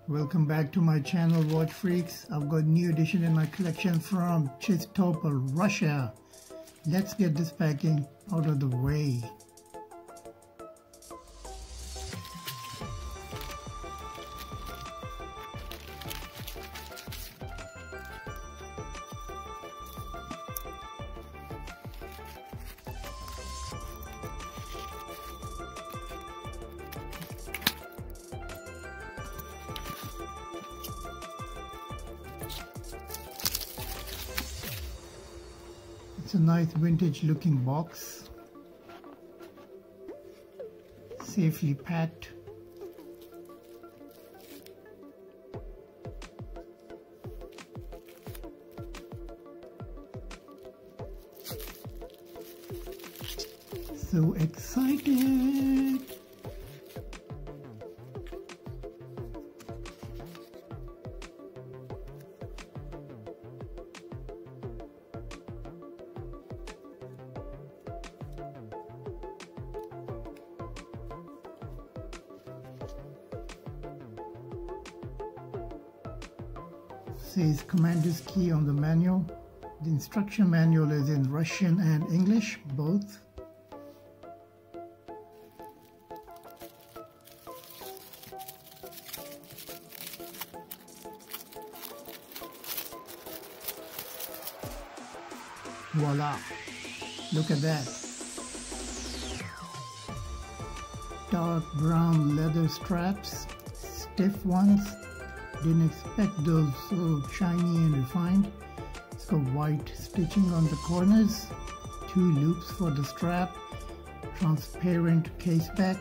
Welcome back to my channel, Watch Freaks. I've got new edition in my collection from Vostok, Russia. Let's get this packing out of the way. It's a nice vintage looking box, safely packed. So excited! Says Komandirskie on the manual. The instruction manual is in Russian and English, both. Voila! Look at that. Dark brown leather straps, stiff ones. Didn't expect those so shiny and refined. It's got white stitching on the corners, 2 loops for the strap, transparent case back.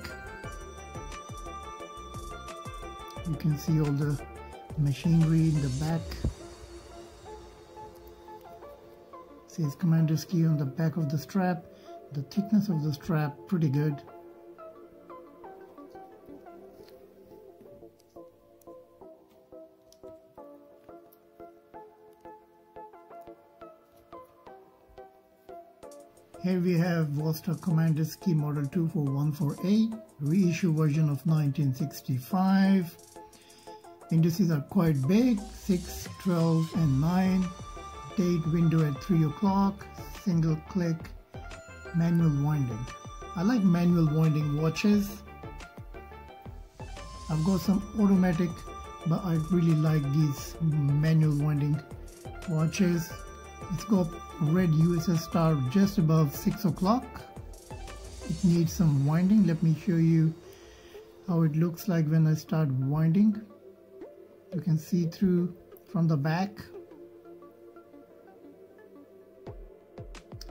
You can see all the machinery in the back. It says Komandirskie on the back of the strap. The thickness of the strap pretty good. Here we have Vostok Komandirskie Model 24148, reissue version of 1965. Indices are quite big, 6, 12 and 9. Date window at 3 o'clock, single click, manual winding. I like manual winding watches. I've got some automatic, but I really like these manual winding watches. It's got red USS star just above 6 o'clock. It needs some winding. Let me show you how it looks like when I start winding. You can see through from the back.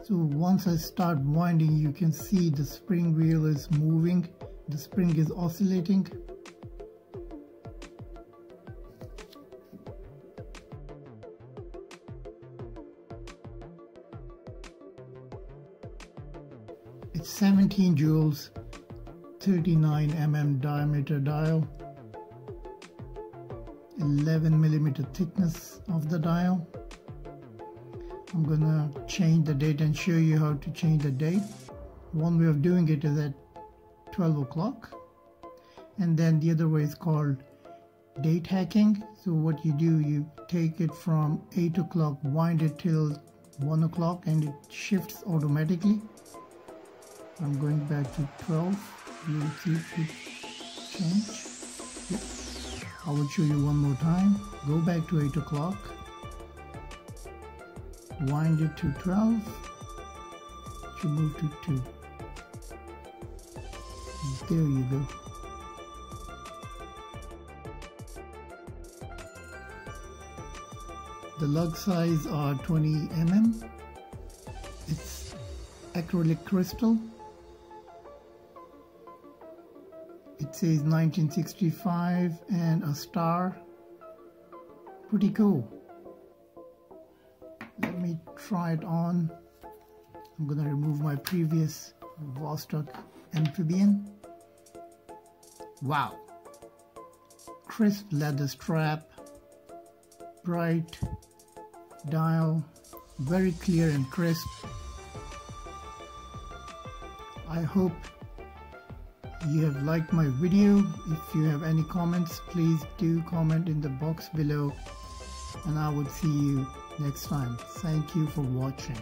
So once I start winding, you can see the spring wheel is moving. The spring is oscillating. It's 17 jewels, 39 mm diameter dial, 11 mm thickness of the dial. I'm gonna change the date and show you how to change the date. One way of doing it is at 12 o'clock, and then the other way is called date hacking. So what you do, you take it from 8 o'clock, wind it till 1 o'clock, and it shifts automatically. I'm going back to 12. You will see it change. Yep. I will show you one more time. Go back to 8 o'clock. Wind it to 12. It should move to 2. There you go. The lug size are 20 mm. It's acrylic crystal. It says 1965 and a star. Pretty cool. Let me try it on. I'm gonna remove my previous Vostok amphibian. Wow. Crisp leather strap. Bright dial. Very clear and crisp. I hope you have liked my video. If you have any comments, please do comment in the box below, and I will see you next time. Thank you for watching.